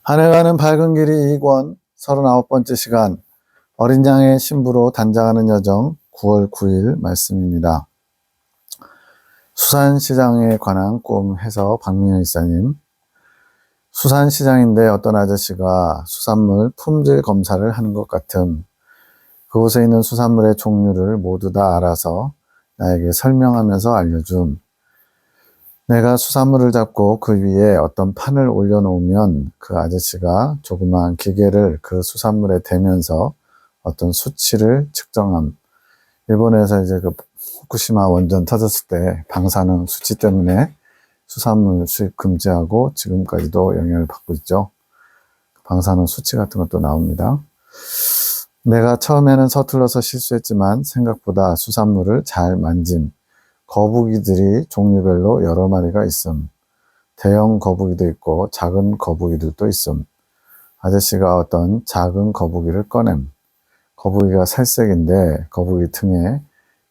한 해가는 밝은 길이 2권 39번째 시간 어린 양의 신부로 단장하는 여정 9월 9일 말씀입니다. 수산시장에 관한 꿈 해서 박민현 이사님. 수산시장인데 어떤 아저씨가 수산물 품질 검사를 하는 것 같음. 그곳에 있는 수산물의 종류를 모두 다 알아서 나에게 설명하면서 알려줌. 내가 수산물을 잡고 그 위에 어떤 판을 올려놓으면 그 아저씨가 조그마한 기계를 그 수산물에 대면서 어떤 수치를 측정함. 일본에서 이제 그 후쿠시마 원전 터졌을 때 방사능 수치 때문에 수산물 수입 금지하고 지금까지도 영향을 받고 있죠. 방사능 수치 같은 것도 나옵니다. 내가 처음에는 서툴러서 실수했지만 생각보다 수산물을 잘 만짐. 거북이들이 종류별로 여러 마리가 있음. 대형 거북이도 있고 작은 거북이들도 있음. 아저씨가 어떤 작은 거북이를 꺼냄. 거북이가 살색인데 거북이 등에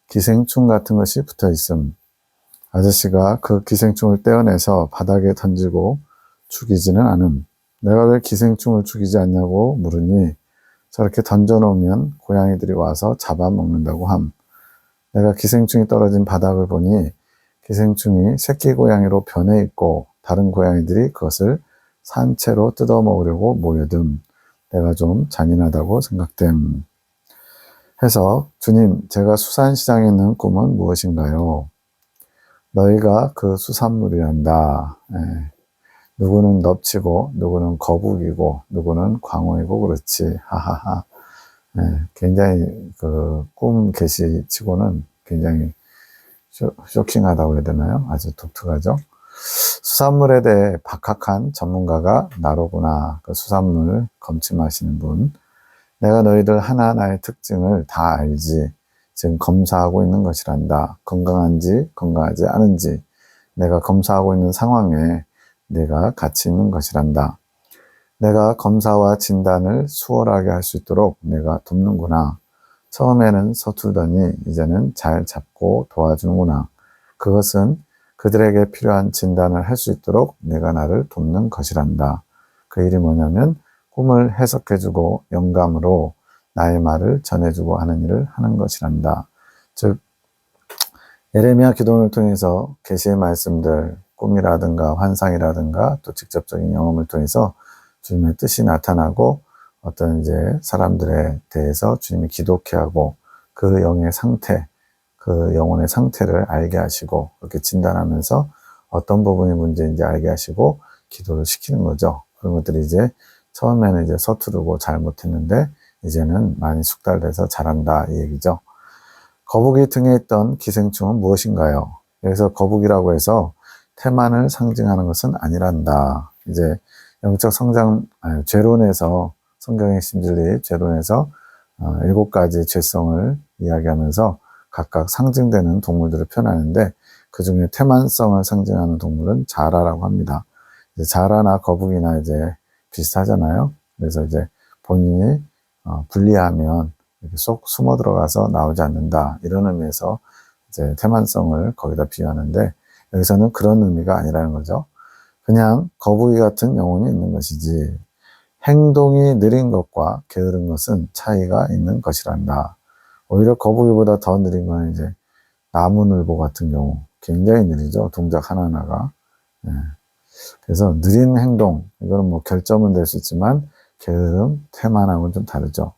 기생충 같은 것이 붙어 있음. 아저씨가 그 기생충을 떼어내서 바닥에 던지고 죽이지는 않음. 내가 왜 기생충을 죽이지 않냐고 물으니 저렇게 던져놓으면 고양이들이 와서 잡아먹는다고 함. 내가 기생충이 떨어진 바닥을 보니 기생충이 새끼 고양이로 변해 있고 다른 고양이들이 그것을 산채로 뜯어 먹으려고 모여듦. 내가 좀 잔인하다고 생각됨. 해서 주님, 제가 수산시장에 있는 꿈은 무엇인가요? 너희가 그 수산물이란다. 누구는 넙치고 누구는 거북이고 누구는 광어이고 그렇지. 하하하. 굉장히 그 꿈 계시치고는 굉장히 쇼킹하다고 해야 되나요? 아주 독특하죠. 수산물에 대해 박학한 전문가가 나로구나. 그 수산물 검침하시는 분. 내가 너희들 하나하나의 특징을 다 알지. 지금 검사하고 있는 것이란다. 건강한지 건강하지 않은지 내가 검사하고 있는 상황에 내가 같이 있는 것이란다. 내가 검사와 진단을 수월하게 할 수 있도록 내가 돕는구나. 처음에는 서툴더니 이제는 잘 잡고 도와주는구나. 그것은 그들에게 필요한 진단을 할 수 있도록 내가 나를 돕는 것이란다. 그 일이 뭐냐면 꿈을 해석해주고 영감으로 나의 말을 전해주고 하는 일을 하는 것이란다. 즉 예레미야 기도를 통해서 계시의 말씀들, 꿈이라든가 환상이라든가 또 직접적인 경험을 통해서 주님의 뜻이 나타나고 어떤 이제 사람들에 대해서 주님이 기독케 하고 그 영의 상태, 그 영혼의 상태를 알게 하시고 그렇게 진단하면서 어떤 부분이 문제인지 알게 하시고 기도를 시키는 거죠. 그런 것들이 이제 처음에는 이제 서투르고 잘못했는데 이제는 많이 숙달돼서 잘한다 이 얘기죠. 거북이 등에 있던 기생충은 무엇인가요? 여기서 거북이라고 해서 태만을 상징하는 것은 아니란다. 이제 영적 성장, 죄론에서 성경의 신진리 죄론에서 7가지 죄성을 이야기하면서 각각 상징되는 동물들을 표현하는데 그 중에 태만성을 상징하는 동물은 자라라고 합니다. 이제 자라나 거북이나 이제 비슷하잖아요. 그래서 이제 본인이 불리하면 이렇게 쏙 숨어 들어가서 나오지 않는다. 이런 의미에서 이제 태만성을 거기다 비유하는데 여기서는 그런 의미가 아니라는 거죠. 그냥 거북이 같은 영혼이 있는 것이지 행동이 느린 것과 게으른 것은 차이가 있는 것이란다. 오히려 거북이보다 더 느린 건 이제 나무늘보 같은 경우 굉장히 느리죠. 동작 하나하나가. 그래서 느린 행동, 이거는 뭐 결점은 될 수 있지만 게으름, 태만함은 좀 다르죠.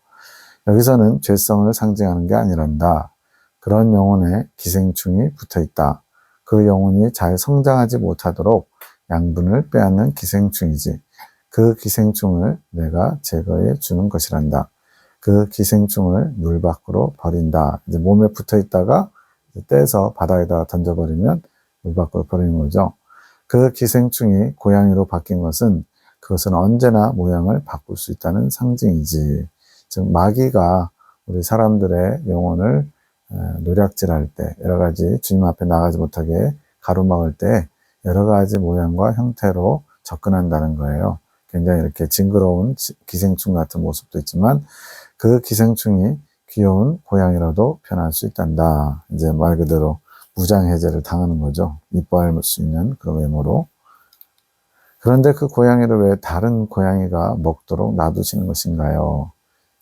여기서는 죄성을 상징하는 게 아니란다. 그런 영혼에 기생충이 붙어 있다. 그 영혼이 잘 성장하지 못하도록 양분을 빼앗는 기생충이지. 그 기생충을 내가 제거해 주는 것이란다. 그 기생충을 물 밖으로 버린다. 이제 몸에 붙어 있다가 떼서 바다에다 던져버리면 물 밖으로 버리는 거죠. 그 기생충이 고양이로 바뀐 것은 그것은 언제나 모양을 바꿀 수 있다는 상징이지. 즉 마귀가 우리 사람들의 영혼을 노략질할 때 여러 가지 주님 앞에 나가지 못하게 가로막을 때 여러 가지 모양과 형태로 접근한다는 거예요. 굉장히 이렇게 징그러운 기생충 같은 모습도 있지만 그 기생충이 귀여운 고양이라도 변할 수 있단다. 이제 말 그대로 무장해제를 당하는 거죠. 이뻐할 수 있는 그런 외모로. 그런데 그 고양이를 왜 다른 고양이가 먹도록 놔두시는 것인가요?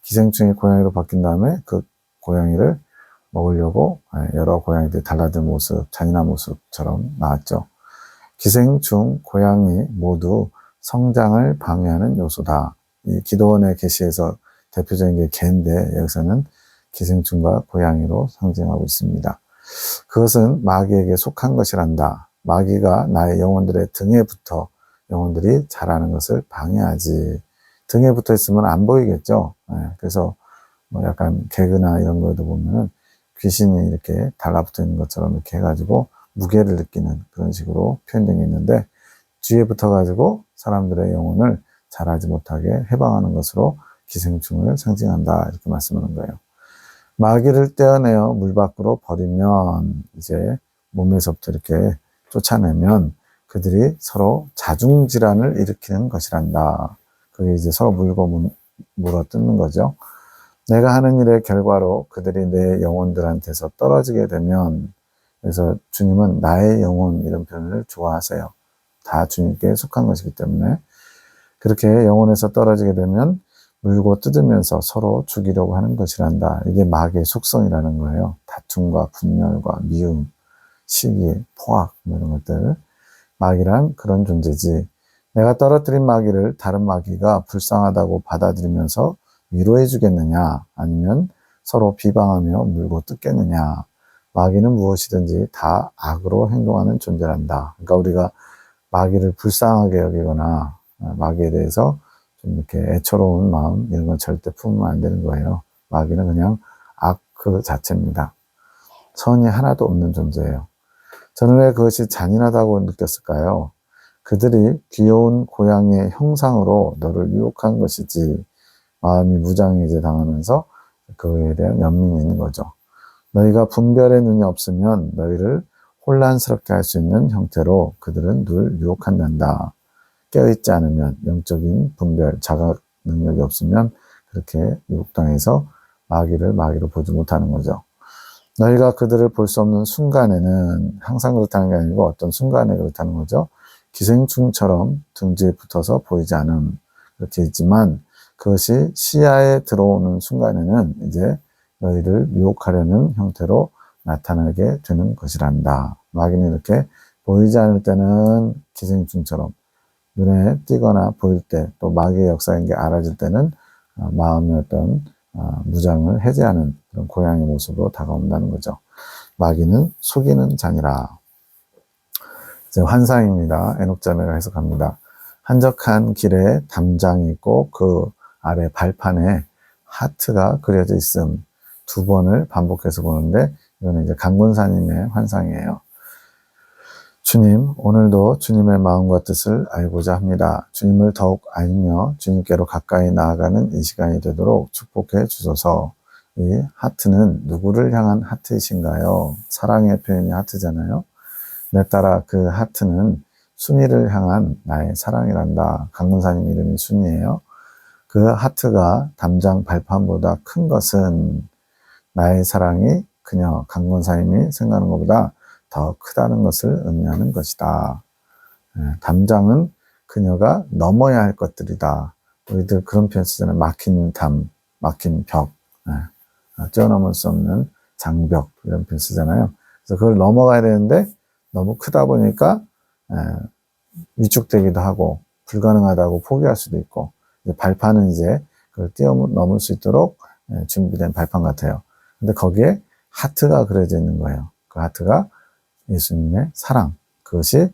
기생충이 고양이로 바뀐 다음에 그 고양이를 먹으려고 여러 고양이들이 달라든 모습, 잔인한 모습처럼 나왔죠. 기생충, 고양이 모두 성장을 방해하는 요소다. 이 기도원의 계시에서 대표적인 게 개인데 여기서는 기생충과 고양이로 상징하고 있습니다. 그것은 마귀에게 속한 것이란다. 마귀가 나의 영혼들의 등에 붙어 영혼들이 자라는 것을 방해하지. 등에 붙어 있으면 안 보이겠죠. 그래서 뭐 약간 개그나 이런 거에도 보면은 귀신이 이렇게 달라붙어 있는 것처럼 이렇게 해가지고 무게를 느끼는 그런 식으로 표현된 게 있는데, 뒤에 붙어가지고 사람들의 영혼을 자라지 못하게 해방하는 것으로 기생충을 상징한다, 이렇게 말씀하는 거예요. 마귀를 떼어내어 물 밖으로 버리면, 이제 몸에서부터 이렇게 쫓아내면 그들이 서로 자중질환을 일으키는 것이란다. 그게 이제 서로 물고 물어 뜯는 거죠. 내가 하는 일의 결과로 그들이 내 영혼들한테서 떨어지게 되면, 그래서 주님은 나의 영혼 이런 표현을 좋아하세요. 다 주님께 속한 것이기 때문에. 그렇게 영혼에서 떨어지게 되면 물고 뜯으면서 서로 죽이려고 하는 것이란다. 이게 마귀의 속성이라는 거예요. 다툼과 분열과 미움, 시기, 포악 이런 것들. 마귀란 그런 존재지. 내가 떨어뜨린 마귀를 다른 마귀가 불쌍하다고 받아들이면서 위로해 주겠느냐, 아니면 서로 비방하며 물고 뜯겠느냐. 마귀는 무엇이든지 다 악으로 행동하는 존재란다. 그러니까 우리가 마귀를 불쌍하게 여기거나 마귀에 대해서 좀 이렇게 애처로운 마음 이런 건 절대 품으면 안 되는 거예요. 마귀는 그냥 악 그 자체입니다. 선이 하나도 없는 존재예요. 저는 왜 그것이 잔인하다고 느꼈을까요? 그들이 귀여운 고양이의 형상으로 너를 유혹한 것이지, 마음이 무장해제 당하면서 그에 대한 연민이 있는 거죠. 너희가 분별의 눈이 없으면 너희를 혼란스럽게 할 수 있는 형태로 그들은 늘 유혹한단다. 깨어있지 않으면, 영적인 분별, 자각 능력이 없으면 그렇게 유혹당해서 마귀를 마귀로 보지 못하는 거죠. 너희가 그들을 볼 수 없는 순간에는, 항상 그렇다는 게 아니고 어떤 순간에 그렇다는 거죠. 기생충처럼 등지에 붙어서 보이지 않음, 그렇게 있지만 그것이 시야에 들어오는 순간에는 이제 너희를 유혹하려는 형태로 나타나게 되는 것이란다. 마귀는 이렇게 보이지 않을 때는 기생충처럼, 눈에 띄거나 보일 때, 또 마귀의 역사인 게 알아질 때는 마음의 어떤 무장을 해제하는 그런 고양이 모습으로 다가온다는 거죠. 마귀는 속이는 자니라. 이제 환상입니다. 에녹자매가 해석합니다. 한적한 길에 담장이 있고 그 아래 발판에 하트가 그려져 있음. 2번을 반복해서 보는데, 이거는 이제 강군사님의 환상이에요. 주님, 오늘도 주님의 마음과 뜻을 알고자 합니다. 주님을 더욱 알며 주님께로 가까이 나아가는 이 시간이 되도록 축복해 주소서. 이 하트는 누구를 향한 하트이신가요? 사랑의 표현이 하트잖아요. 내 따라 그 하트는 순이를 향한 나의 사랑이란다. 강문사님 이름이 순이에요. 그 하트가 담장 발판보다 큰 것은 나의 사랑이 그녀 강권사님이 생각하는 것보다 더 크다는 것을 의미하는 것이다. 담장은 그녀가 넘어야 할 것들이다. 우리들 그런 표현 쓰잖아요. 막힌 담, 막힌 벽, 뛰어넘을 수 없는 장벽 이런 표현 쓰잖아요. 그래서 그걸 넘어가야 되는데 너무 크다 보니까 위축되기도 하고 불가능하다고 포기할 수도 있고, 발판은 이제 그걸 뛰어넘을 수 있도록 준비된 발판 같아요. 근데 거기에 하트가 그려져 있는 거예요. 그 하트가 예수님의 사랑, 그것이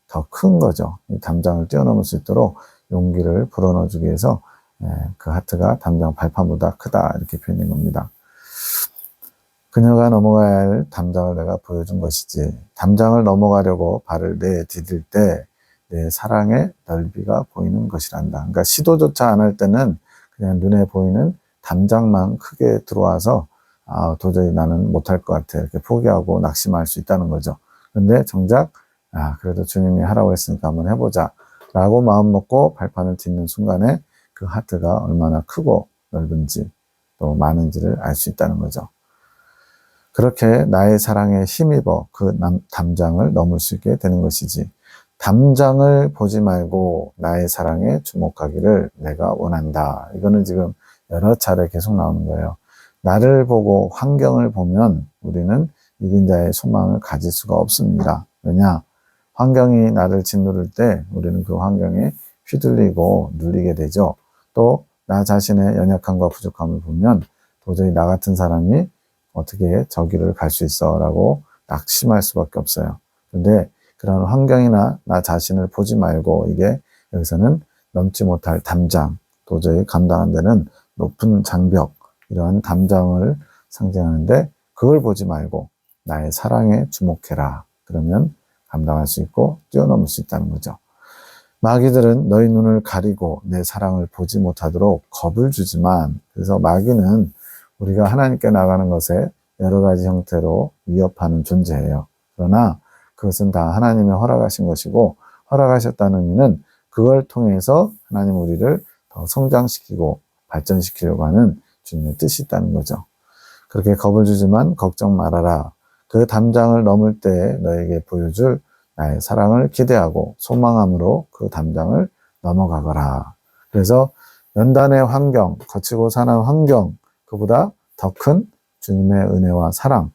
더 큰 거죠. 이 담장을 뛰어넘을 수 있도록 용기를 불어넣어주기 위해서 그 하트가 담장 발판보다 크다, 이렇게 표현된 겁니다. 그녀가 넘어가야 할 담장을 내가 보여준 것이지, 담장을 넘어가려고 발을 내디딜 때 내 사랑의 넓이가 보이는 것이란다. 그러니까 시도조차 안 할 때는 그냥 눈에 보이는 담장만 크게 들어와서 도저히 나는 못할 것 같아, 이렇게 포기하고 낙심할 수 있다는 거죠. 근데 정작 그래도 주님이 하라고 했으니까 한번 해보자 라고 마음 먹고 발판을 딛는 순간에 그 하트가 얼마나 크고 넓은지 또 많은지를 알 수 있다는 거죠. 그렇게 나의 사랑에 힘입어 그 담장을 넘을 수 있게 되는 것이지, 담장을 보지 말고 나의 사랑에 주목하기를 내가 원한다. 이거는 지금 여러 차례 계속 나오는 거예요. 나를 보고 환경을 보면 우리는 이긴 자의 소망을 가질 수가 없습니다. 왜냐? 환경이 나를 짓누를 때 우리는 그 환경에 휘둘리고 눌리게 되죠. 또 나 자신의 연약함과 부족함을 보면 도저히 나 같은 사람이 어떻게 저 길을 갈 수 있어 라고 낙심할 수밖에 없어요. 근데 그런 환경이나 나 자신을 보지 말고 이게 여기서는 넘지 못할 담장, 도저히 감당 안 되는 높은 장벽, 이러한 담장을 상징하는데 그걸 보지 말고 나의 사랑에 주목해라. 그러면 감당할 수 있고 뛰어넘을 수 있다는 거죠. 마귀들은 너희 눈을 가리고 내 사랑을 보지 못하도록 겁을 주지만, 그래서 마귀는 우리가 하나님께 나가는 것에 여러 가지 형태로 위협하는 존재예요. 그러나 그것은 다 하나님의 허락하신 것이고, 허락하셨다는 의미는 그걸 통해서 하나님 우리를 더 성장시키고 발전시키려고 하는 주님의 뜻이 있다는 거죠. 그렇게 겁을 주지만 걱정 말아라. 그 담장을 넘을 때 너에게 보여줄 나의 사랑을 기대하고 소망함으로 그 담장을 넘어가거라. 그래서 연단의 환경, 거치고 사는 환경, 그보다 더 큰 주님의 은혜와 사랑,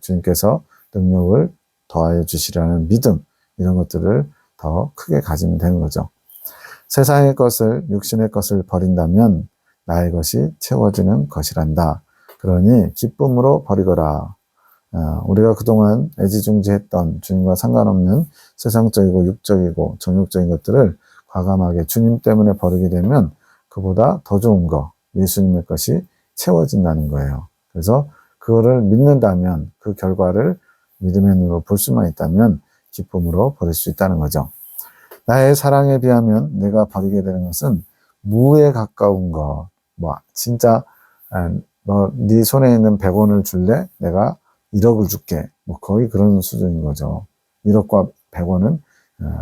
주님께서 능력을 더하여 주시라는 믿음, 이런 것들을 더 크게 가지면 되는 거죠. 세상의 것을, 육신의 것을 버린다면 나의 것이 채워지는 것이란다. 그러니 기쁨으로 버리거라. 우리가 그동안 애지중지했던 주님과 상관없는 세상적이고 육적이고 정욕적인 것들을 과감하게 주님 때문에 버리게 되면 그보다 더 좋은 거, 예수님의 것이 채워진다는 거예요. 그래서 그거를 믿는다면, 그 결과를 믿음의 눈으로 볼 수만 있다면 기쁨으로 버릴 수 있다는 거죠. 나의 사랑에 비하면 내가 버리게 되는 것은 무에 가까운 것. 진짜 네 손에 있는 100원을 줄래? 내가 1억을 줄게. 거의 그런 수준인 거죠. 1억과 100원은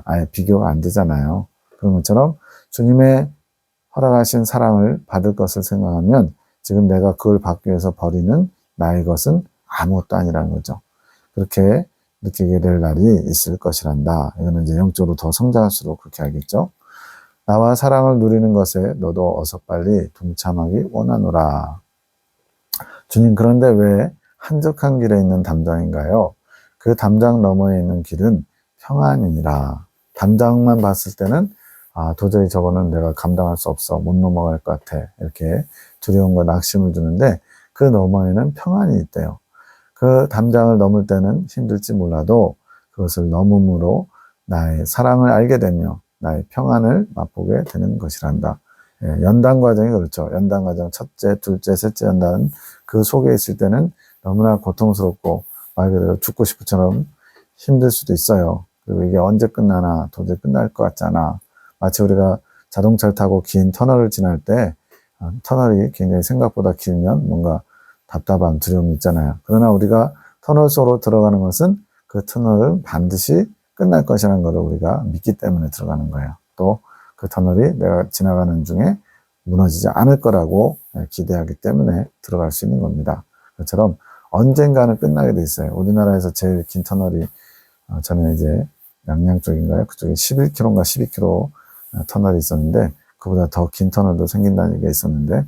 아예 비교가 안 되잖아요. 그런 것처럼 주님의 허락하신 사랑을 받을 것을 생각하면 지금 내가 그걸 받기 위해서 버리는 나의 것은 아무것도 아니라는 거죠. 그렇게 느끼게 될 날이 있을 것이란다. 이거는 이제 영적으로 더 성장할수록 그렇게 알겠죠. 나와 사랑을 누리는 것에 너도 어서 빨리 동참하기 원하노라. 주님, 그런데 왜 한적한 길에 있는 담장인가요? 그 담장 너머에 있는 길은 평안이니라. 담장만 봤을 때는 도저히 저거는 내가 감당할 수 없어, 못 넘어갈 것 같아, 이렇게 두려움과 낙심을 주는데 그 너머에는 평안이 있대요. 그 담장을 넘을 때는 힘들지 몰라도 그것을 넘음으로 나의 사랑을 알게 되며 나의 평안을 맛보게 되는 것이란다. 연단 과정이 그렇죠. 연단 과정, 첫째, 둘째, 셋째 연단, 그 속에 있을 때는 너무나 고통스럽고 말 그대로 죽고 싶을처럼 힘들 수도 있어요. 그리고 이게 언제 끝나나, 도저히 끝날 것 같지 않아. 마치 우리가 자동차를 타고 긴 터널을 지날 때 터널이 굉장히 생각보다 길면 뭔가 답답한 두려움이 있잖아요. 그러나 우리가 터널 속으로 들어가는 것은 그 터널은 반드시 끝날 것이라는 것을 우리가 믿기 때문에 들어가는 거예요. 또 그 터널이 내가 지나가는 중에 무너지지 않을 거라고 기대하기 때문에 들어갈 수 있는 겁니다. 그처럼 언젠가는 끝나게 돼 있어요. 우리나라에서 제일 긴 터널이 저는 이제 양양 쪽인가요? 그쪽에 11km인가 12km 터널이 있었는데 그보다 더 긴 터널도 생긴다는 얘기가 있었는데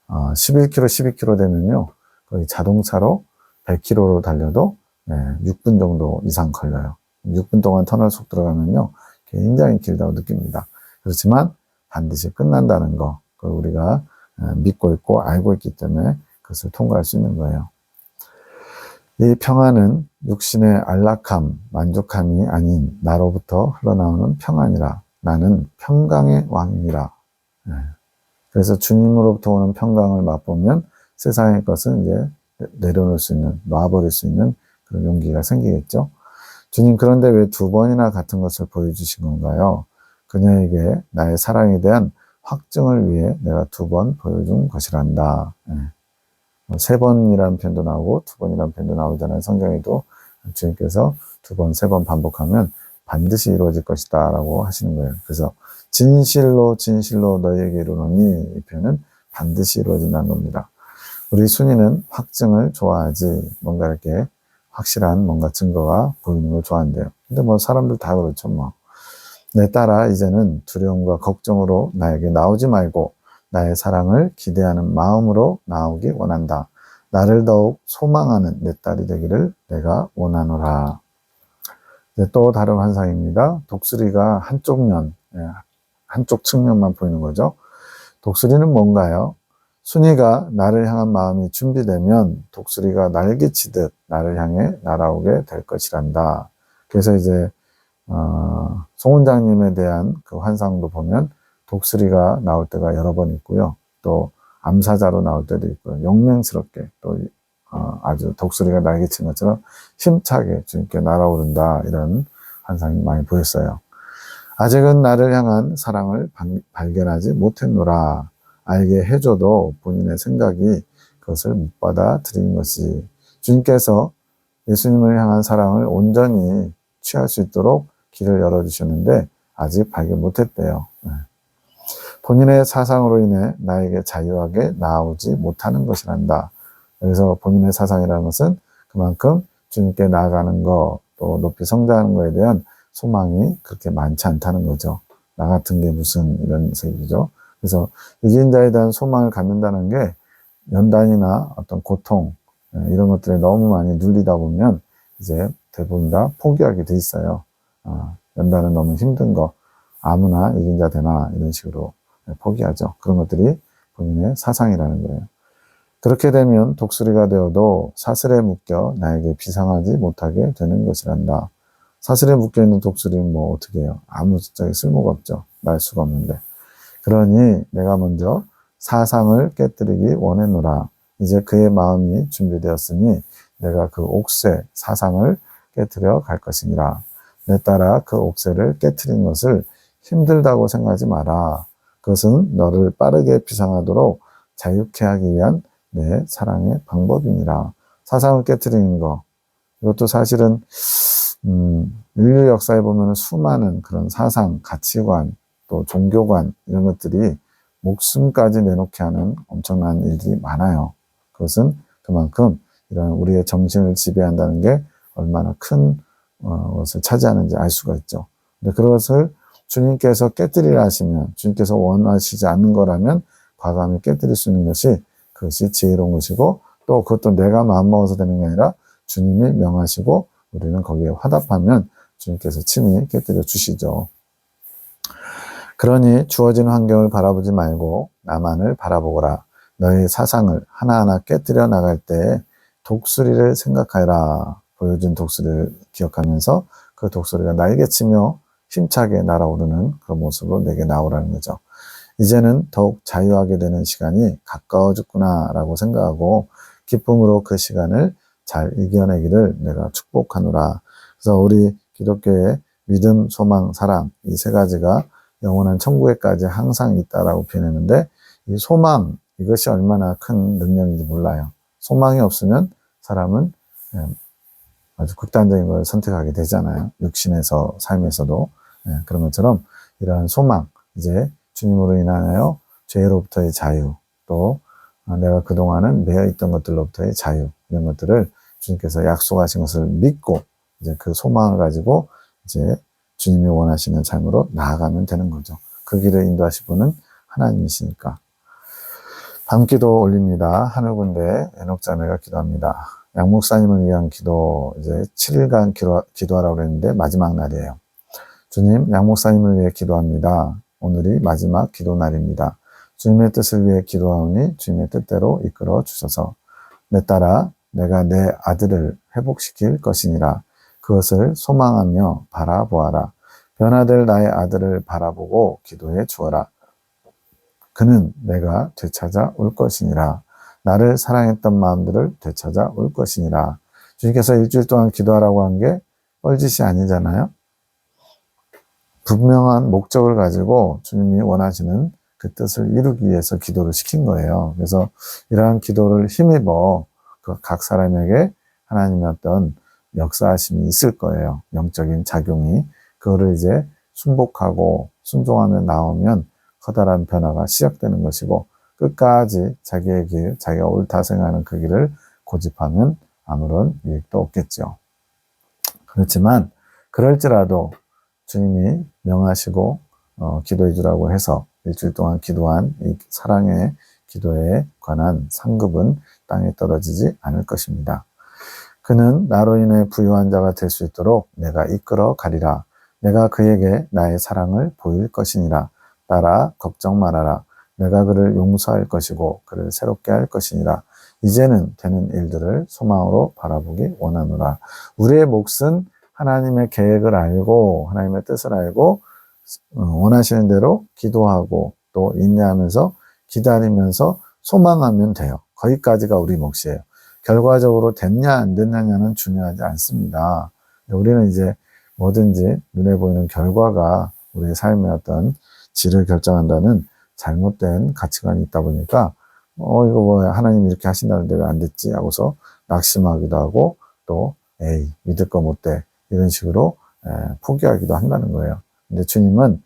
11km, 12km 되면요 거의 자동차로 100km로 달려도 6분 정도 이상 걸려요. 6분 동안 터널 속 들어가면요 굉장히 길다고 느낍니다. 그렇지만 반드시 끝난다는 거, 그걸 우리가 믿고 있고 알고 있기 때문에 그것을 통과할 수 있는 거예요. 이 평안은 육신의 안락함, 만족함이 아닌 나로부터 흘러나오는 평안이라. 나는 평강의 왕이라. 그래서 주님으로부터 오는 평강을 맛보면 세상의 것은 이제 내려놓을 수 있는, 놔버릴 수 있는 그런 용기가 생기겠죠. 주님, 그런데 왜 2번이나 같은 것을 보여주신 건가요? 그녀에게 나의 사랑에 대한 확증을 위해 내가 2번 보여준 것이란다. 3번이라는 표현도 나오고 2번이라는 표현도 나오잖아요. 성경에도 주님께서 2번, 3번 반복하면 반드시 이루어질 것이다 라고 하시는 거예요. 그래서 진실로 진실로 너희에게 이르노니, 이 표현은 반드시 이루어진다는 겁니다. 우리 순이는 확증을 좋아하지, 뭔가 이렇게 확실한 뭔가 증거가 보이는 걸 좋아한대요. 근데 사람들 다 그렇죠. 내 딸아, 이제는 두려움과 걱정으로 나에게 나오지 말고 나의 사랑을 기대하는 마음으로 나오기 원한다. 나를 더욱 소망하는 내 딸이 되기를 내가 원하노라. 또 다른 환상입니다. 독수리가 한쪽 측면만 보이는 거죠. 독수리는 뭔가요? 순이가 나를 향한 마음이 준비되면 독수리가 날개치듯 나를 향해 날아오게 될 것이란다. 그래서 이제 송 원장님에 대한 그 환상도 보면 독수리가 나올 때가 여러 번 있고요. 또 암사자로 나올 때도 있고요. 용맹스럽게 또 아주 독수리가 날개친 것처럼 힘차게 주님께 날아오른다, 이런 환상이 많이 보였어요. 아직은 나를 향한 사랑을 발견하지 못했노라. 알게 해줘도 본인의 생각이 그것을 못 받아들인 것이, 주님께서 예수님을 향한 사랑을 온전히 취할 수 있도록 길을 열어주셨는데 아직 발견 못했대요. 본인의 사상으로 인해 나에게 자유하게 나오지 못하는 것이란다. 그래서 본인의 사상이라는 것은 그만큼 주님께 나아가는 것, 또 높이 성장하는 것에 대한 소망이 그렇게 많지 않다는 거죠. 나 같은 게 무슨, 이런 얘기죠. 그래서 이긴 자에 대한 소망을 갖는다는 게 연단이나 어떤 고통, 이런 것들에 너무 많이 눌리다 보면 이제 대부분 다 포기하게 돼 있어요. 연단은 너무 힘든 거, 아무나 이긴 자 되나, 이런 식으로 포기하죠. 그런 것들이 본인의 사상이라는 거예요. 그렇게 되면 독수리가 되어도 사슬에 묶여 나에게 비상하지 못하게 되는 것이란다. 사슬에 묶여있는 독수리는 뭐 어떻게 해요? 아무 쓸모가 없죠. 날 수가 없는데. 그러니 내가 먼저 사상을 깨뜨리기 원했노라. 이제 그의 마음이 준비되었으니 내가 그 옥새 사상을 깨뜨려 갈 것이니라. 내 딸아, 그 옥새를 깨뜨린 것을 힘들다고 생각하지 마라. 그것은 너를 빠르게 비상하도록 자유케 하기 위한 내 사랑의 방법이니라. 사상을 깨뜨리는 거, 이것도 사실은 인류 역사에 보면 수많은 그런 사상, 가치관, 또 종교관, 이런 것들이 목숨까지 내놓게 하는 엄청난 일들이 많아요. 그것은 그만큼 이런 우리의 정신을 지배한다는 게 얼마나 큰 것을 차지하는지 알 수가 있죠. 근데 그것을 주님께서 깨뜨리라 하시면, 주님께서 원하시지 않는 거라면 과감히 깨뜨릴 수 있는 것이, 그것이 지혜로운 것이고, 또 그것도 내가 마음먹어서 되는 게 아니라 주님이 명하시고 우리는 거기에 화답하면 주님께서 친히 깨뜨려 주시죠. 그러니 주어진 환경을 바라보지 말고 나만을 바라보거라. 너의 사상을 하나하나 깨뜨려 나갈 때 독수리를 생각하여라. 보여준 독수리를 기억하면서 그 독수리가 날개치며 힘차게 날아오르는 그 모습으로 내게 나오라는 거죠. 이제는 더욱 자유하게 되는 시간이 가까워졌구나 라고 생각하고 기쁨으로 그 시간을 잘 이겨내기를 내가 축복하노라. 그래서 우리 기독교의 믿음, 소망, 사랑, 이 세 가지가 영원한 천국에까지 항상 있다라고 표현했는데, 이 소망, 이것이 얼마나 큰 능력인지 몰라요. 소망이 없으면 사람은 아주 극단적인 걸 선택하게 되잖아요. 육신에서, 삶에서도. 그런 것처럼 이러한 소망, 이제 주님으로 인하여 죄로부터의 자유, 또 내가 그동안은 매여있던 것들로부터의 자유, 이런 것들을 주님께서 약속하신 것을 믿고 이제 그 소망을 가지고 이제 주님이 원하시는 삶으로 나아가면 되는 거죠. 그 길을 인도하실 분은 하나님이시니까. 밤기도 올립니다. 하늘군대 에녹자매가 기도합니다. 양 목사님을 위한 기도, 이제 7일간 기도하라고 그랬는데 마지막 날이에요. 주님, 양 목사님을 위해 기도합니다. 오늘이 마지막 기도 날입니다. 주님의 뜻을 위해 기도하오니 주님의 뜻대로 이끌어 주셔서 내 딸아, 내가 내 아들을 회복시킬 것이니라. 그것을 소망하며 바라보아라. 변화될 나의 아들을 바라보고 기도해 주어라. 그는 내가 되찾아 올 것이니라. 나를 사랑했던 마음들을 되찾아 올 것이니라. 주님께서 일주일 동안 기도하라고 한 게 뻘짓이 아니잖아요. 분명한 목적을 가지고 주님이 원하시는 그 뜻을 이루기 위해서 기도를 시킨 거예요. 그래서 이러한 기도를 힘입어 각 사람에게 하나님의 어떤 역사하심이 있을 거예요. 영적인 작용이. 그거를 이제 순복하고 순종하며 나오면 커다란 변화가 시작되는 것이고, 끝까지 자기의 길, 자기가 옳다 생각하는 그 길을 고집하면 아무런 유익도 없겠죠. 그렇지만 그럴지라도 주님이 명하시고 기도해 주라고 해서 일주일 동안 기도한 이 사랑의 기도에 관한 상급은 땅에 떨어지지 않을 것입니다. 그는 나로 인해 부유한 자가 될 수 있도록 내가 이끌어 가리라. 내가 그에게 나의 사랑을 보일 것이니라. 따라 걱정 말아라. 내가 그를 용서할 것이고 그를 새롭게 할 것이니라. 이제는 되는 일들을 소망으로 바라보기 원하노라. 우리의 몫은 하나님의 계획을 알고 하나님의 뜻을 알고 원하시는 대로 기도하고 또 인내하면서 기다리면서 소망하면 돼요. 거기까지가 우리 몫이에요. 결과적으로 됐냐 안 됐느냐는 중요하지 않습니다. 우리는 이제 뭐든지 눈에 보이는 결과가 우리의 삶의 어떤 질을 결정한다는 잘못된 가치관이 있다 보니까 이거 뭐 하나님이 이렇게 하신다는데 왜 안 됐지 하고서 낙심하기도 하고 또 에이 믿을 거 못 돼 이런 식으로 포기하기도 한다는 거예요. 근데 주님은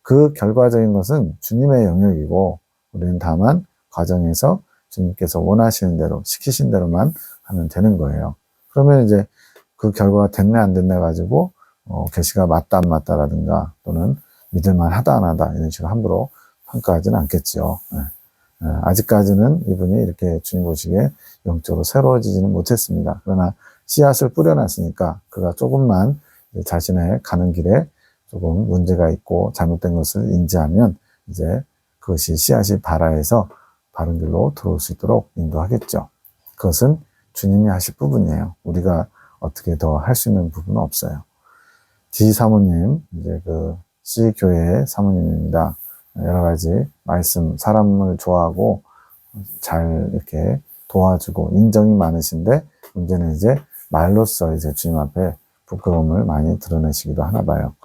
그 결과적인 것은 주님의 영역이고 우리는 다만 과정에서 주님께서 원하시는 대로 시키신 대로만 하면 되는 거예요. 그러면 이제 그 결과가 됐네 안 됐네 가지고 계시가 맞다 안 맞다라든가 또는 믿을만 하다 안 하다 이런 식으로 함부로 평가하지는 않겠지요. 아직까지는 이분이 이렇게 주님 보시기에 영적으로 새로워지지는 못했습니다. 그러나 씨앗을 뿌려놨으니까 그가 조금만 자신의 가는 길에 조금 문제가 있고 잘못된 것을 인지하면 이제 그것이 씨앗이 발아해서 바른 길로 들어올 수 있도록 인도하겠죠. 그것은 주님이 하실 부분이에요. 우리가 어떻게 더 할 수 있는 부분은 없어요. D 사모님, 이제 그 C 교회의 사모님입니다. 여러 가지 말씀, 사람을 좋아하고 잘 이렇게 도와주고 인정이 많으신데 문제는 이제 말로써 이제 주님 앞에 부끄러움을 많이 드러내시기도 하나 봐요.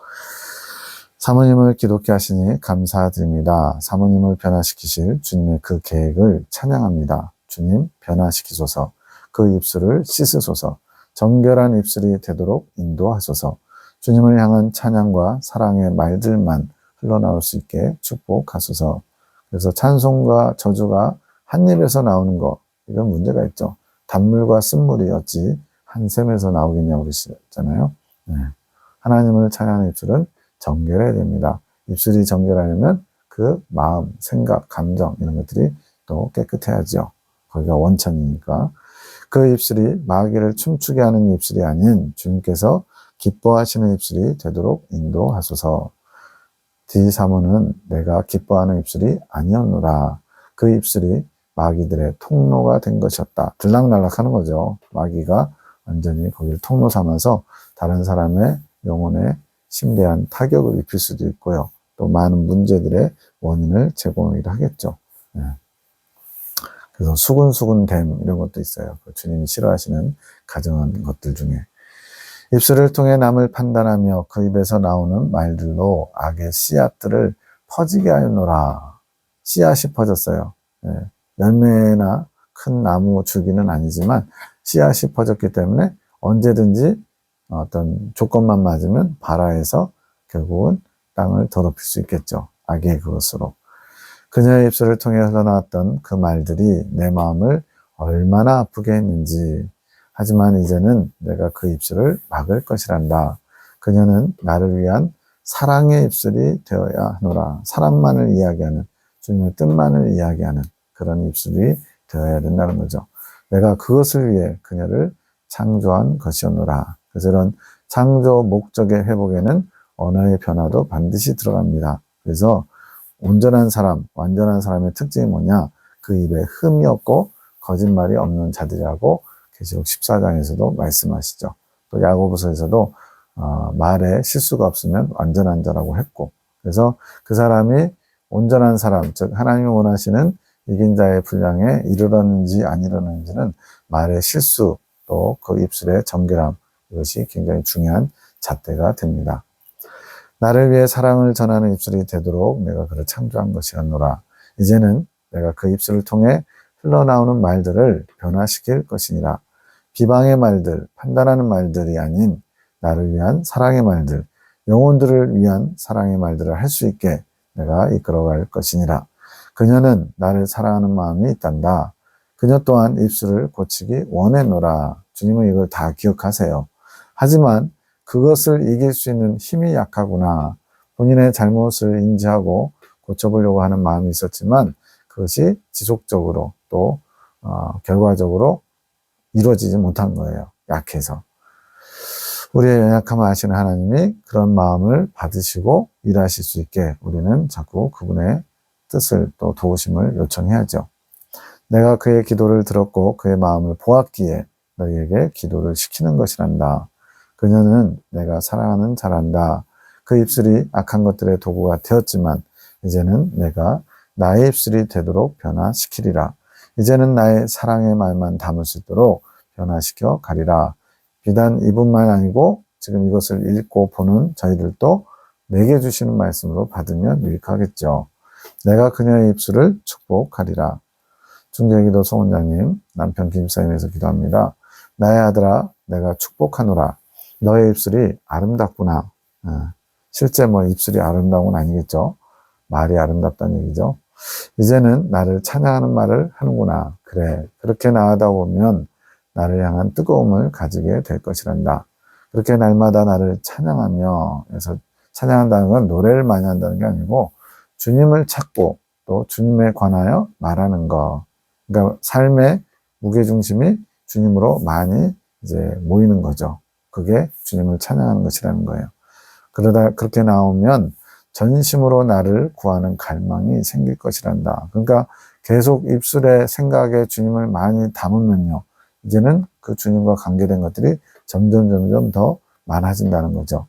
사모님을 기독케 하시니 감사드립니다. 사모님을 변화시키실 주님의 그 계획을 찬양합니다. 주님 변화시키소서. 그 입술을 씻으소서. 정결한 입술이 되도록 인도하소서. 주님을 향한 찬양과 사랑의 말들만 흘러나올 수 있게 축복하소서. 그래서 찬송과 저주가 한 입에서 나오는 거 이건 문제가 있죠. 단물과 쓴물이 어찌 한 샘에서 나오겠냐고 그러시잖아요. 네. 하나님을 찬양하는 입술은 정결해야 됩니다. 입술이 정결하려면 그 마음, 생각, 감정 이런 것들이 또 깨끗해야죠. 거기가 원천이니까. 그 입술이 마귀를 춤추게 하는 입술이 아닌 주님께서 기뻐하시는 입술이 되도록 인도하소서. D 사모는 내가 기뻐하는 입술이 아니었노라. 그 입술이 마귀들의 통로가 된 것이었다. 들락날락 하는 거죠. 마귀가 완전히 거기를 통로 삼아서 다른 사람의 영혼에 심대한 타격을 입힐 수도 있고요. 또 많은 문제들의 원인을 제공하기도 하겠죠. 네. 그래서 수군수군됨 이런 것도 있어요. 주님이 싫어하시는 가정한 것들 중에. 입술을 통해 남을 판단하며 그 입에서 나오는 말들로 악의 씨앗들을 퍼지게 하였노라. 씨앗이 퍼졌어요. 네. 열매나 큰 나무 줄기는 아니지만 씨앗이 퍼졌기 때문에 언제든지 어떤 조건만 맞으면 발아해서 결국은 땅을 더럽힐 수 있겠죠. 악의 그것으로. 그녀의 입술을 통해 흘러나왔던 그 말들이 내 마음을 얼마나 아프게 했는지. 하지만 이제는 내가 그 입술을 막을 것이란다. 그녀는 나를 위한 사랑의 입술이 되어야 하노라. 사랑만을 이야기하는, 주님의 뜻만을 이야기하는 그런 입술이 되어야 된다는 거죠. 내가 그것을 위해 그녀를 창조한 것이었노라. 그래서 이런 창조 목적의 회복에는 언어의 변화도 반드시 들어갑니다. 그래서 온전한 사람, 완전한 사람의 특징이 뭐냐? 그 입에 흠이 없고 거짓말이 없는 자들이라고 계시록 14장에서도 말씀하시죠. 또 야고보서에서도 말에 실수가 없으면 완전한 자라고 했고, 그래서 그 사람이 온전한 사람, 즉 하나님이 원하시는 이긴 자의 분량에 이르렀는지 안 이르렀는지는 말의 실수, 또 그 입술의 정결함, 이것이 굉장히 중요한 잣대가 됩니다. 나를 위해 사랑을 전하는 입술이 되도록 내가 그를 창조한 것이었노라. 이제는 내가 그 입술을 통해 흘러나오는 말들을 변화시킬 것이니라. 비방의 말들, 판단하는 말들이 아닌 나를 위한 사랑의 말들, 영혼들을 위한 사랑의 말들을 할 수 있게 내가 이끌어갈 것이니라. 그녀는 나를 사랑하는 마음이 있단다. 그녀 또한 입술을 고치기 원했노라. 주님은 이걸 다 기억하세요. 하지만 그것을 이길 수 있는 힘이 약하구나. 본인의 잘못을 인지하고 고쳐보려고 하는 마음이 있었지만 그것이 지속적으로 또 결과적으로 이루어지지 못한 거예요. 약해서. 우리의 연약함을 아시는 하나님이 그런 마음을 받으시고 일하실 수 있게 우리는 자꾸 그분의 뜻을 또 도우심을 요청해야죠. 내가 그의 기도를 들었고 그의 마음을 보았기에 너희에게 기도를 시키는 것이란다. 그녀는 내가 사랑하는 자란다. 그 입술이 악한 것들의 도구가 되었지만 이제는 내가 나의 입술이 되도록 변화시키리라. 이제는 나의 사랑의 말만 담을 수 있도록 변화시켜 가리라. 비단 이분만 아니고 지금 이것을 읽고 보는 저희들도 내게 주시는 말씀으로 받으면 유익하겠죠. 내가 그녀의 입술을 축복하리라. 중재기도 송원장님, 남편 김사임에서 기도합니다. 나의 아들아, 내가 축복하노라. 너의 입술이 아름답구나. 실제 입술이 아름다운 건 아니겠죠. 말이 아름답다는 얘기죠. 이제는 나를 찬양하는 말을 하는구나. 그래, 그렇게 나아가다 보면 나를 향한 뜨거움을 가지게 될 것이란다. 그렇게 날마다 나를 찬양하며, 그래서 찬양한다는 건 노래를 많이 한다는 게 아니고 주님을 찾고 또 주님에 관하여 말하는 거. 그러니까 삶의 무게중심이 주님으로 많이 이제 모이는 거죠. 그게 주님을 찬양하는 것이라는 거예요. 그러다 그렇게 나오면 전심으로 나를 구하는 갈망이 생길 것이란다. 그러니까 계속 입술에 생각에 주님을 많이 담으면요. 이제는 그 주님과 관계된 것들이 점점 더 많아진다는 거죠.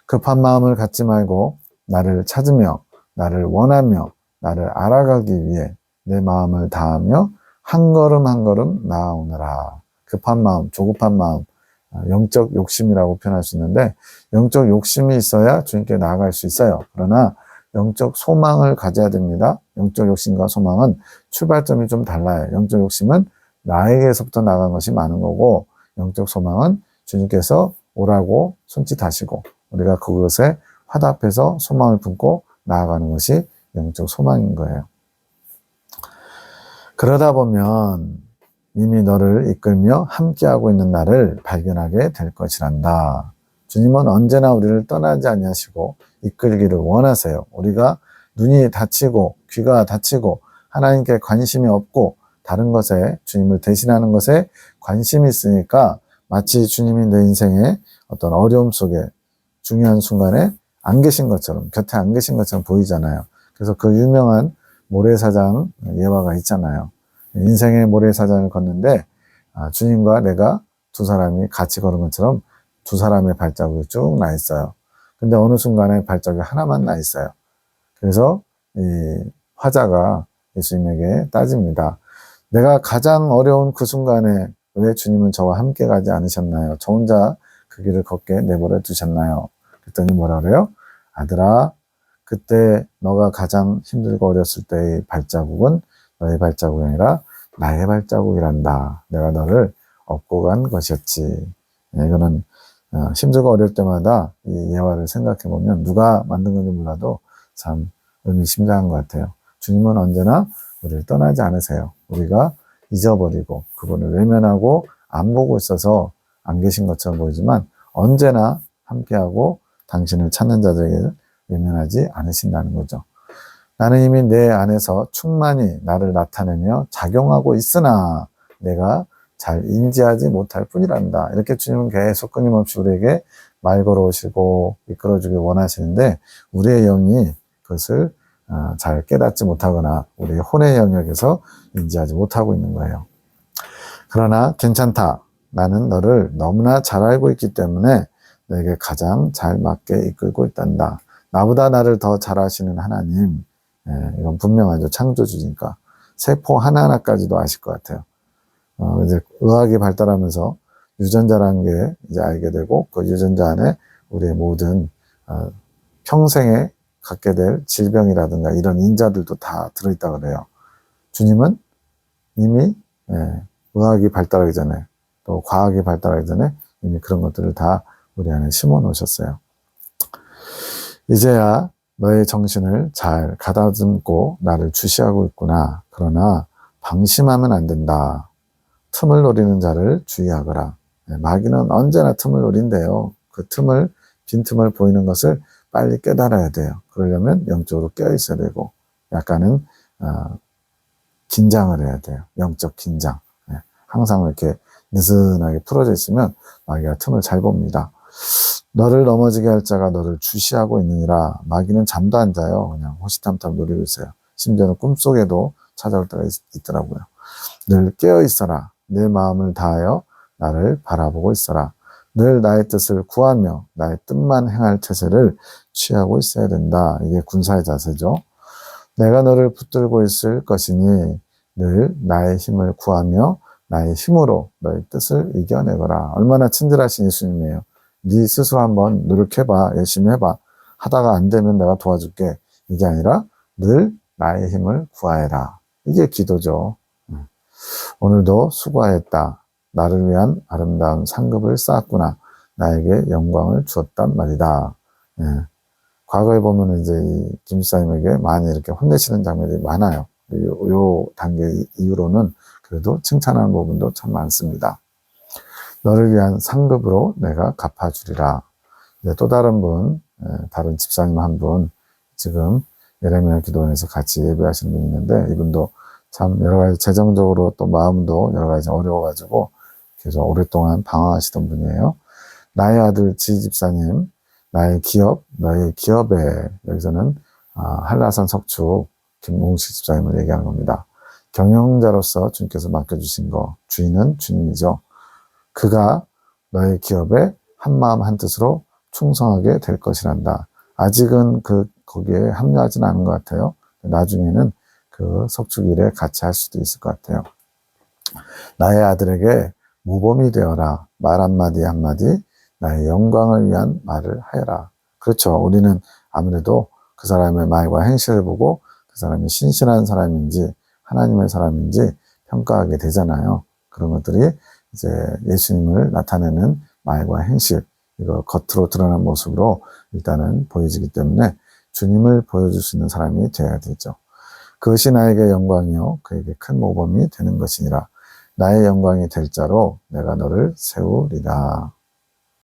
급한 마음을 갖지 말고 나를 찾으며 나를 원하며 나를 알아가기 위해 내 마음을 다하며 한 걸음 한 걸음 나아오너라. 급한 마음, 조급한 마음, 영적 욕심이라고 표현할 수 있는데 영적 욕심이 있어야 주님께 나아갈 수 있어요. 그러나 영적 소망을 가져야 됩니다. 영적 욕심과 소망은 출발점이 좀 달라요. 영적 욕심은 나에게서부터 나간 것이 많은 거고 영적 소망은 주님께서 오라고 손짓하시고 우리가 그것에 화답해서 소망을 품고 나아가는 것이 영적 소망인 거예요. 그러다 보면 이미 너를 이끌며 함께하고 있는 나를 발견하게 될 것이란다. 주님은 언제나 우리를 떠나지 아니하시고 이끌기를 원하세요. 우리가 눈이 닫히고 귀가 닫히고 하나님께 관심이 없고 다른 것에 주님을 대신하는 것에 관심이 있으니까 마치 주님이 내 인생의 어떤 어려움 속에 중요한 순간에 안 계신 것처럼 곁에 안 계신 것처럼 보이잖아요. 그래서 그 유명한 모래사장 예화가 있잖아요. 인생의 모래사장을 걷는데 주님과 내가 두 사람이 같이 걸은 것처럼 두 사람의 발자국이 쭉 나 있어요. 근데 어느 순간에 발자국이 하나만 나 있어요. 그래서 이 화자가 예수님에게 따집니다. 내가 가장 어려운 그 순간에 왜 주님은 저와 함께 가지 않으셨나요? 저 혼자 그 길을 걷게 내버려 두셨나요? 그랬더니 뭐라 그래요? 아들아, 그때 너가 가장 힘들고 어렸을 때의 발자국은 너의 발자국이 아니라 나의 발자국이란다. 내가 너를 업고 간 것이었지. 이거는 힘들고 어려울 때마다 이 예화를 생각해 보면 누가 만든 건지 몰라도 참 의미심장한 것 같아요. 주님은 언제나 우리를 떠나지 않으세요. 우리가 잊어버리고 그분을 외면하고 안 보고 있어서 안 계신 것처럼 보이지만 언제나 함께하고 당신을 찾는 자들에게 외면하지 않으신다는 거죠. 나는 이미 내 안에서 충만히 나를 나타내며 작용하고 있으나 내가 잘 인지하지 못할 뿐이란다. 이렇게 주님은 계속 끊임없이 우리에게 말 걸어오시고 이끌어주길 원하시는데 우리의 영이 그것을 잘 깨닫지 못하거나 우리의 혼의 영역에서 인지하지 못하고 있는 거예요. 그러나 괜찮다. 나는 너를 너무나 잘 알고 있기 때문에 너에게 가장 잘 맞게 이끌고 있단다. 나보다 나를 더 잘 아시는 하나님, 이건 분명하죠. 창조주니까. 세포 하나하나까지도 아실 것 같아요. 이제 의학이 발달하면서 유전자라는 게 이제 알게 되고 그 유전자 안에 우리의 모든 평생에 갖게 될 질병이라든가 이런 인자들도 다 들어있다 그래요. 주님은 이미 의학이 발달하기 전에 또 과학이 발달하기 전에 이미 그런 것들을 다 우리 안에 심어 놓으셨어요. 이제야 너의 정신을 잘 가다듬고 나를 주시하고 있구나. 그러나 방심하면 안 된다. 틈을 노리는 자를 주의하거라. 마귀는 언제나 틈을 노린대요. 그 틈을, 빈틈을 보이는 것을 빨리 깨달아야 돼요. 그러려면 영적으로 깨어 있어야 되고 약간은 긴장을 해야 돼요. 영적 긴장. 항상 이렇게 느슨하게 풀어져 있으면 마귀가 틈을 잘 봅니다. 너를 넘어지게 할 자가 너를 주시하고 있느니라. 마귀는 잠도 안 자요. 그냥 호시탐탐 노리고 있어요. 심지어는 꿈속에도 찾아올 때가 있더라고요. 늘 깨어 있어라. 내 마음을 다하여 나를 바라보고 있어라. 늘 나의 뜻을 구하며 나의 뜻만 행할 태세를 취하고 있어야 된다. 이게 군사의 자세죠. 내가 너를 붙들고 있을 것이니 늘 나의 힘을 구하며 나의 힘으로 너의 뜻을 이겨내거라. 얼마나 친절하신 예수님이에요. 네 스스로 한번 노력해봐. 열심히 해봐. 하다가 안 되면 내가 도와줄게. 이게 아니라 늘 나의 힘을 구하여라. 이게 기도죠. 오늘도 수고하였다. 나를 위한 아름다운 상급을 쌓았구나. 나에게 영광을 주었단 말이다. 예. 과거에 보면 이제 이 김집사님에게 많이 이렇게 혼내시는 장면이 많아요. 요 단계 이후로는 그래도 칭찬하는 부분도 참 많습니다. 너를 위한 상급으로 내가 갚아주리라. 이제 또 다른 분, 다른 집사님 한 분, 지금 예레미야 기도원에서 같이 예배하시는 분이 있는데, 이분도 참 여러 가지 재정적으로 또 마음도 여러 가지 어려워가지고 계속 오랫동안 방황하시던 분이에요. 나의 아들 지 집사님, 나의 기업, 너의 기업에, 여기서는 한라산 석축 김홍식 집사님을 얘기하는 겁니다. 경영자로서 주님께서 맡겨주신 거, 주인은 주님이죠. 그가 너의 기업에 한마음 한뜻으로 충성하게 될 것이란다. 아직은 거기에 합류하지는 않은 것 같아요. 나중에는 그 석축 일에 같이 할 수도 있을 것 같아요. 나의 아들에게 모범이 되어라. 말 한마디 한마디 나의 영광을 위한 말을 하여라. 그렇죠. 우리는 아무래도 그 사람의 말과 행실을 보고 그 사람이 신실한 사람인지 하나님의 사람인지 평가하게 되잖아요. 그런 것들이 이제 예수님을 나타내는 말과 행실, 이거 겉으로 드러난 모습으로 일단은 보여지기 때문에 주님을 보여줄 수 있는 사람이 되어야 되죠. 그것이 나에게 영광이요 그에게 큰 모범이 되는 것이니라. 나의 영광이 될 자로 내가 너를 세우리라.